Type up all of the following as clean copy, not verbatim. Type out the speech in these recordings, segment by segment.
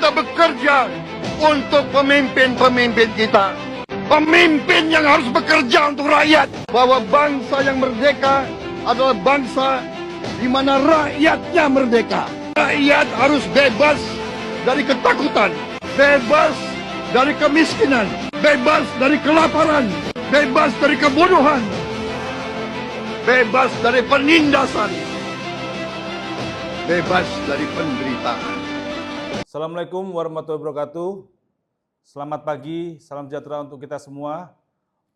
kita bekerja untuk pemimpin-pemimpin kita. Pemimpin yang harus bekerja untuk rakyat. Bahwa bangsa yang merdeka adalah bangsa di mana rakyatnya merdeka. Rakyat harus bebas dari ketakutan, bebas dari kemiskinan, bebas dari kelaparan, bebas dari kebodohan, bebas dari penindasan, bebas dari penderitaan. Assalamualaikum warahmatullahi wabarakatuh. Selamat pagi, salam sejahtera untuk kita semua.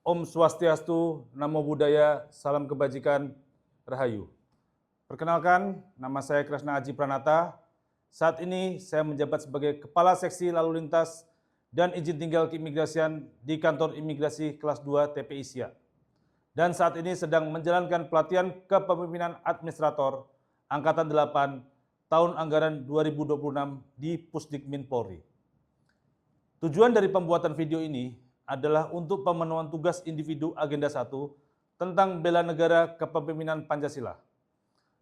Om Swastiastu, Namo Buddhaya, salam kebajikan, Rahayu. Perkenalkan, nama saya Kresna Aji Pranata. Saat ini saya menjabat sebagai Kepala Seksi Lalu Lintas dan Izin Tinggal Keimigrasian di Kantor Imigrasi Kelas 2 TPI Siak. Dan saat ini sedang menjalankan pelatihan kepemimpinan administrator Angkatan 8 tahun anggaran 2026 di Pusdikmin Polri. Tujuan dari pembuatan video ini adalah untuk pemenuhan tugas individu Agenda 1 tentang bela negara kepemimpinan Pancasila.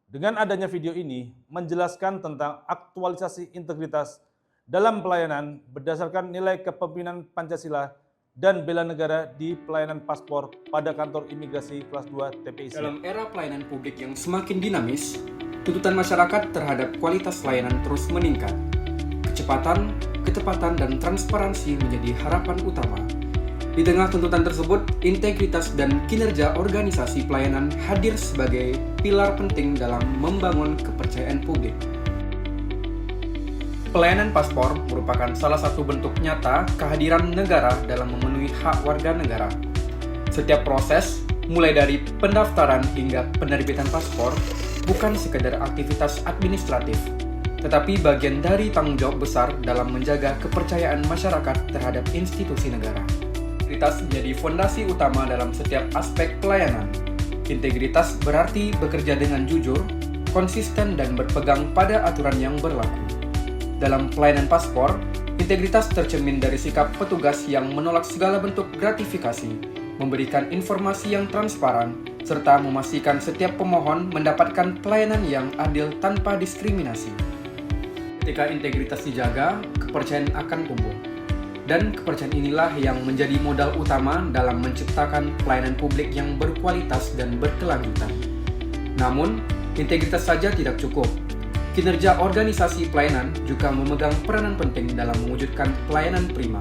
Dengan adanya video ini menjelaskan tentang aktualisasi integritas dalam pelayanan berdasarkan nilai kepemimpinan Pancasila dan bela negara di pelayanan paspor pada kantor imigrasi kelas 2 TPI. Dalam era pelayanan publik yang semakin dinamis, tuntutan masyarakat terhadap kualitas layanan terus meningkat. Kecepatan, ketepatan, dan transparansi menjadi harapan utama. Di tengah tuntutan tersebut, integritas dan kinerja organisasi pelayanan hadir sebagai pilar penting dalam membangun kepercayaan publik. Pelayanan paspor merupakan salah satu bentuk nyata kehadiran negara dalam memenuhi hak warga negara. Setiap proses, mulai dari pendaftaran hingga penerbitan paspor, bukan sekedar aktivitas administratif, tetapi bagian dari tanggung jawab besar dalam menjaga kepercayaan masyarakat terhadap institusi negara. Integritas menjadi fondasi utama dalam setiap aspek pelayanan. Integritas berarti bekerja dengan jujur, konsisten, dan berpegang pada aturan yang berlaku. Dalam pelayanan paspor, integritas tercermin dari sikap petugas yang menolak segala bentuk gratifikasi, memberikan informasi yang transparan, serta memastikan setiap pemohon mendapatkan pelayanan yang adil tanpa diskriminasi. Ketika integritas dijaga, kepercayaan akan tumbuh. Dan kepercayaan inilah yang menjadi modal utama dalam menciptakan pelayanan publik yang berkualitas dan berkelanjutan. Namun, integritas saja tidak cukup. Kinerja organisasi pelayanan juga memegang peranan penting dalam mewujudkan pelayanan prima.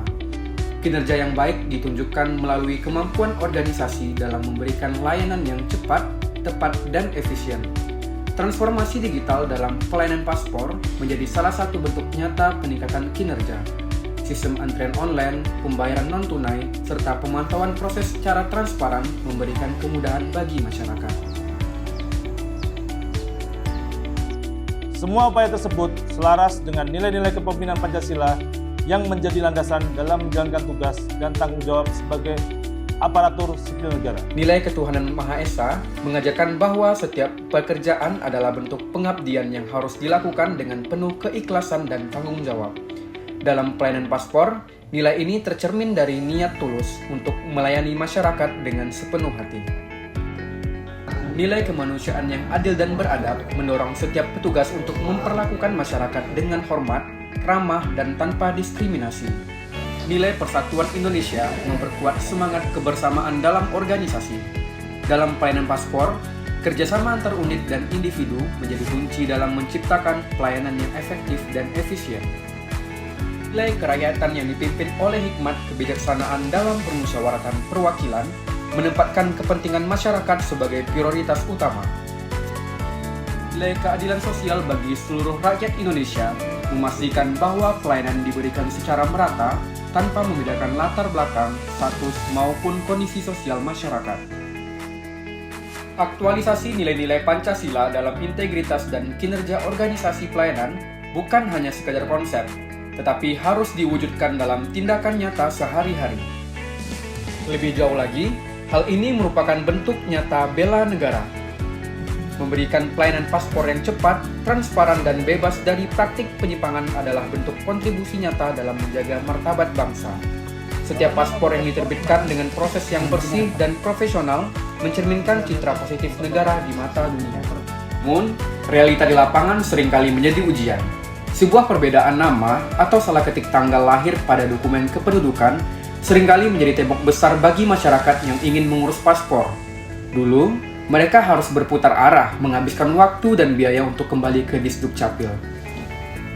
Kinerja yang baik ditunjukkan melalui kemampuan organisasi dalam memberikan layanan yang cepat, tepat, dan efisien. Transformasi digital dalam pelayanan paspor menjadi salah satu bentuk nyata peningkatan kinerja. Sistem antrian online, pembayaran non-tunai, serta pemantauan proses secara transparan memberikan kemudahan bagi masyarakat. Semua upaya tersebut selaras dengan nilai-nilai kepemimpinan Pancasila yang menjadi landasan dalam menjalankan tugas dan tanggung jawab sebagai aparatur sipil negara. Nilai ketuhanan Maha Esa mengajarkan bahwa setiap pekerjaan adalah bentuk pengabdian yang harus dilakukan dengan penuh keikhlasan dan tanggung jawab. Dalam pelayanan paspor, nilai ini tercermin dari niat tulus untuk melayani masyarakat dengan sepenuh hati. Nilai kemanusiaan yang adil dan beradab mendorong setiap petugas untuk memperlakukan masyarakat dengan hormat, ramah, dan tanpa diskriminasi. Nilai persatuan Indonesia memperkuat semangat kebersamaan dalam organisasi. Dalam pelayanan paspor, kerjasama antar unit dan individu menjadi kunci dalam menciptakan pelayanan yang efektif dan efisien. Nilai kerakyatan yang dipimpin oleh hikmat kebijaksanaan dalam permusyawaratan perwakilan menempatkan kepentingan masyarakat sebagai prioritas utama. Nilai keadilan sosial bagi seluruh rakyat Indonesia memastikan bahwa pelayanan diberikan secara merata tanpa membedakan latar belakang, status, maupun kondisi sosial masyarakat. Aktualisasi nilai-nilai Pancasila dalam integritas dan kinerja organisasi pelayanan bukan hanya sekadar konsep, tetapi harus diwujudkan dalam tindakan nyata sehari-hari. Lebih jauh lagi, hal ini merupakan bentuk nyata bela negara. Memberikan pelayanan paspor yang cepat, transparan, dan bebas dari praktik penyimpangan adalah bentuk kontribusi nyata dalam menjaga martabat bangsa. Setiap paspor yang diterbitkan dengan proses yang bersih dan profesional mencerminkan citra positif negara di mata dunia. Namun, realita di lapangan seringkali menjadi ujian. Sebuah perbedaan nama atau salah ketik tanggal lahir pada dokumen kependudukan seringkali menjadi tembok besar bagi masyarakat yang ingin mengurus paspor. Dulu, mereka harus berputar arah, menghabiskan waktu dan biaya untuk kembali ke Disdukcapil.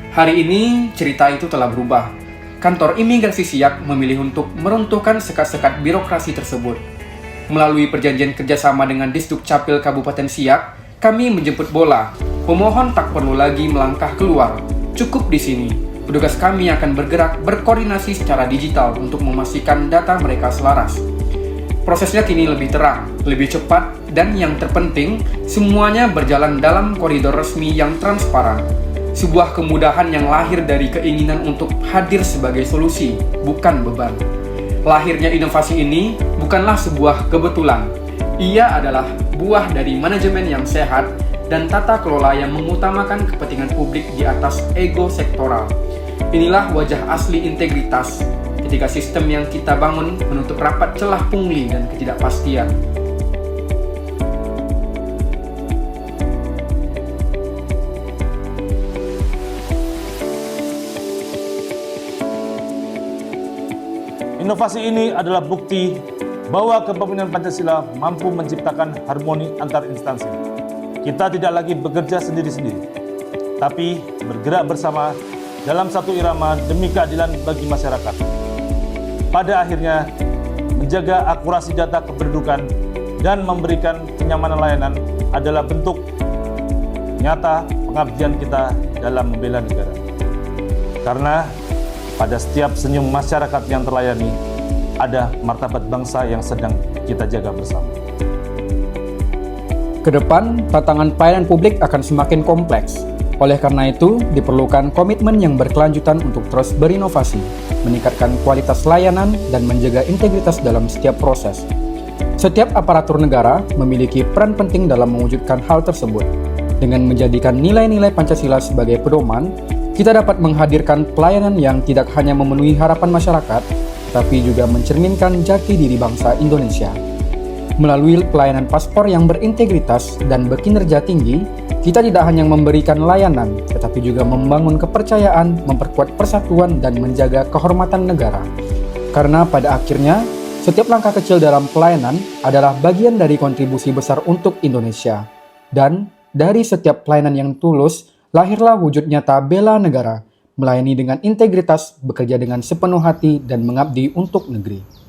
Hari ini, cerita itu telah berubah. Kantor Imigrasi Siak memilih untuk meruntuhkan sekat-sekat birokrasi tersebut. Melalui perjanjian kerjasama dengan Disdukcapil Kabupaten Siak, kami menjemput bola. Pemohon tak perlu lagi melangkah keluar. Cukup di sini. Petugas kami akan bergerak berkoordinasi secara digital untuk memastikan data mereka selaras. Prosesnya kini lebih terang, lebih cepat, dan yang terpenting, semuanya berjalan dalam koridor resmi yang transparan. Sebuah kemudahan yang lahir dari keinginan untuk hadir sebagai solusi, bukan beban. Lahirnya inovasi ini bukanlah sebuah kebetulan. Ia adalah buah dari manajemen yang sehat dan tata kelola yang mengutamakan kepentingan publik di atas ego sektoral. Inilah wajah asli integritas ketika sistem yang kita bangun menutup rapat celah pungli dan ketidakpastian. Inovasi ini adalah bukti bahwa kepemimpinan Pancasila mampu menciptakan harmoni antar instansi. Kita tidak lagi bekerja sendiri-sendiri, tapi bergerak bersama dalam satu irama demi keadilan bagi masyarakat. Pada akhirnya, menjaga akurasi data kependudukan dan memberikan kenyamanan layanan adalah bentuk nyata pengabdian kita dalam membela negara. Karena pada setiap senyum masyarakat yang terlayani, ada martabat bangsa yang sedang kita jaga bersama. Kedepan, tantangan pelayanan publik akan semakin kompleks. Oleh karena itu, diperlukan komitmen yang berkelanjutan untuk terus berinovasi, meningkatkan kualitas layanan, dan menjaga integritas dalam setiap proses. Setiap aparatur negara memiliki peran penting dalam mewujudkan hal tersebut. Dengan menjadikan nilai-nilai Pancasila sebagai pedoman, kita dapat menghadirkan pelayanan yang tidak hanya memenuhi harapan masyarakat, tapi juga mencerminkan jati diri bangsa Indonesia. Melalui pelayanan paspor yang berintegritas dan berkinerja tinggi, kita tidak hanya memberikan layanan, tetapi juga membangun kepercayaan, memperkuat persatuan, dan menjaga kehormatan negara. Karena pada akhirnya, setiap langkah kecil dalam pelayanan adalah bagian dari kontribusi besar untuk Indonesia. Dan dari setiap pelayanan yang tulus, lahirlah wujud nyata bela negara, melayani dengan integritas, bekerja dengan sepenuh hati, dan mengabdi untuk negeri.